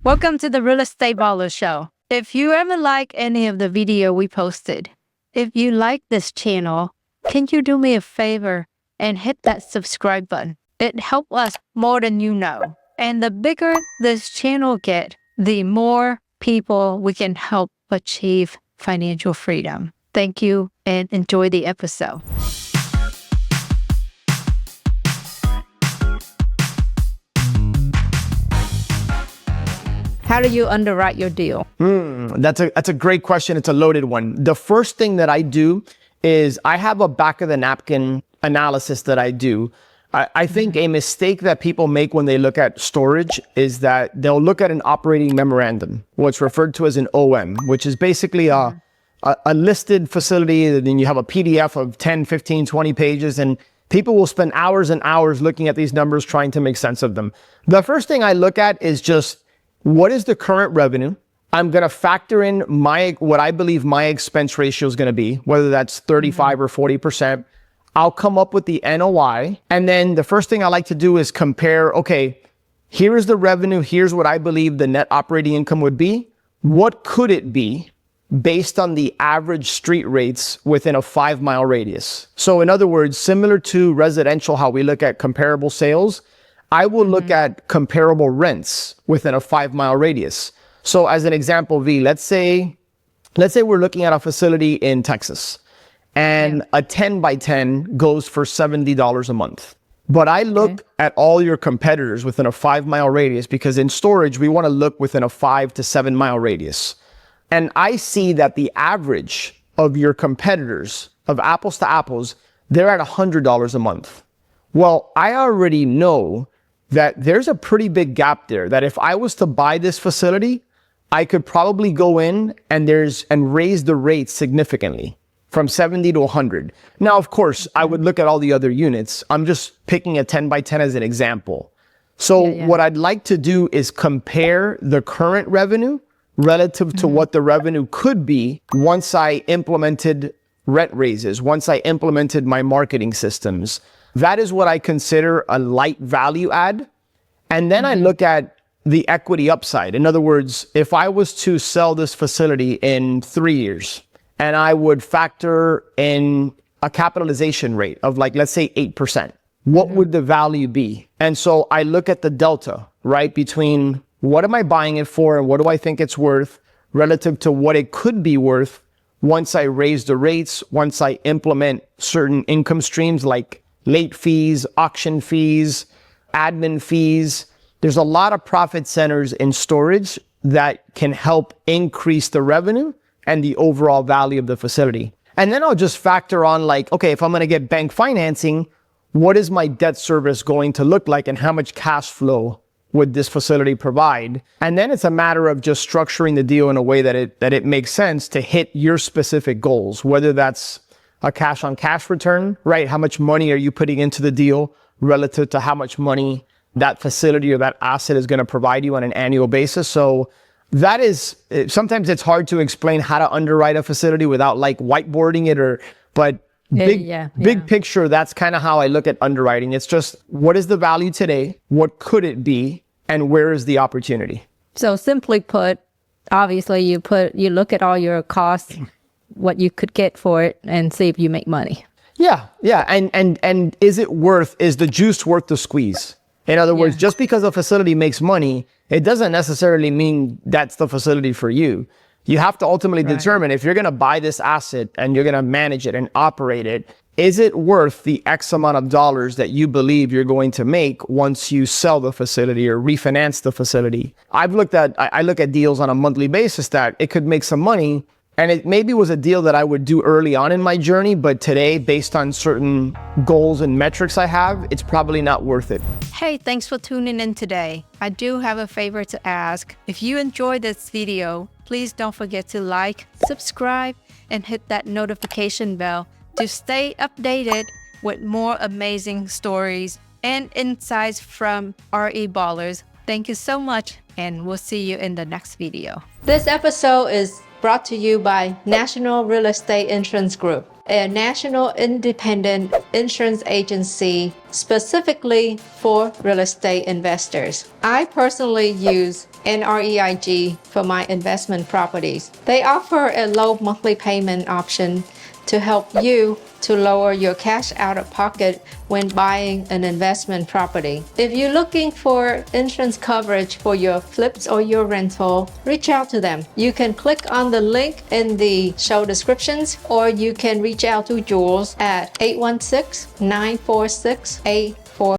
Welcome to the Real Estate Baller Show. If you ever like any of the video we posted, if you like this channel, can you do me a favor and hit that subscribe button? It helps us more than you know. And the bigger this channel gets, the more people we can help achieve financial freedom. Thank you and enjoy the episode. How do you underwrite your deal? That's a great question. It's a loaded one. The first thing that I do is I have a back of the napkin analysis that I do. I think a mistake that people make when they look at storage is that they'll look at an operating memorandum, what's referred to as an OM, which is basically a listed facility. And then you have a PDF of 10, 15, 20 pages, and people will spend hours and hours looking at these numbers trying to make sense of them. The first thing I look at is just, what is the current revenue? I'm going to factor in what I believe my expense ratio is going to be, whether that's 35 or 40%. I'll come up with the NOI. And then the first thing I like to do is compare, okay, here is the revenue. Here's what I believe the net operating income would be. What could it be based on the average street rates within a 5-mile radius? So in other words, similar to residential, how we look at comparable sales, I will look at comparable rents within a 5-mile radius. So as an example, V, let's say we're looking at a facility in Texas and a 10 by 10 goes for $70 a month. But I look at all your competitors within a 5-mile radius, because in storage, we want to look within a 5 to 7-mile radius. And I see that the average of your competitors, of apples to apples, they're at $100 a month. Well, I already know that there's a pretty big gap there, that if I was to buy this facility, I could probably go in and raise the rates significantly from 70 to 100. Now, of course, I would look at all the other units. I'm just picking a 10 by 10 as an example. So what I'd like to do is compare the current revenue relative to what the revenue could be once I implemented rent raises, once I implemented my marketing systems. That is what I consider a light value add. And then I look at the equity upside. In other words, if I was to sell this facility in 3 years and I would factor in a capitalization rate of, like, let's say 8%, what would the value be? And so I look at the delta, right, between what am I buying it for and what do I think it's worth relative to what it could be worth once I raise the rates, once I implement certain income streams like late fees, auction fees, admin fees. There's a lot of profit centers in storage that can help increase the revenue and the overall value of the facility. And then I'll just factor on, like, okay, if I'm going to get bank financing, what is my debt service going to look like and how much cash flow would this facility provide? And then it's a matter of just structuring the deal in a way that it makes sense to hit your specific goals, whether that's a cash on cash return, right? How much money are you putting into the deal relative to how much money that facility or that asset is going to provide you on an annual basis? So that is, sometimes it's hard to explain how to underwrite a facility without, like, whiteboarding it, but big picture, that's kind of how I look at underwriting. It's just, what is the value today? What could it be? And where is the opportunity? So simply put, obviously you look at all your costs, what you could get for it, and see if you make money. Yeah. And is the juice worth the squeeze? In other words, just because a facility makes money, it doesn't necessarily mean that's the facility for you. You have to ultimately determine, if you're going to buy this asset and you're going to manage it and operate it, is it worth the X amount of dollars that you believe you're going to make once you sell the facility or refinance the facility? I look at deals on a monthly basis that it could make some money, and it maybe was a deal that I would do early on in my journey, but today, based on certain goals and metrics I have, it's probably not worth it. Hey, thanks for tuning in today. I do have a favor to ask. If you enjoyed this video, please don't forget to like, subscribe, and hit that notification bell to stay updated with more amazing stories and insights from REBallers. Thank you so much, and we'll see you in the next video. This episode is brought to you by National Real Estate Insurance Group, a national independent insurance agency specifically for real estate investors. I personally use and REIG for my investment properties. They offer a low monthly payment option to help you to lower your cash out of pocket when buying an investment property. If you're looking for insurance coverage for your flips or your rental, reach out to them. You can click on the link in the show descriptions, or you can reach out to Jules at 816-946-8888.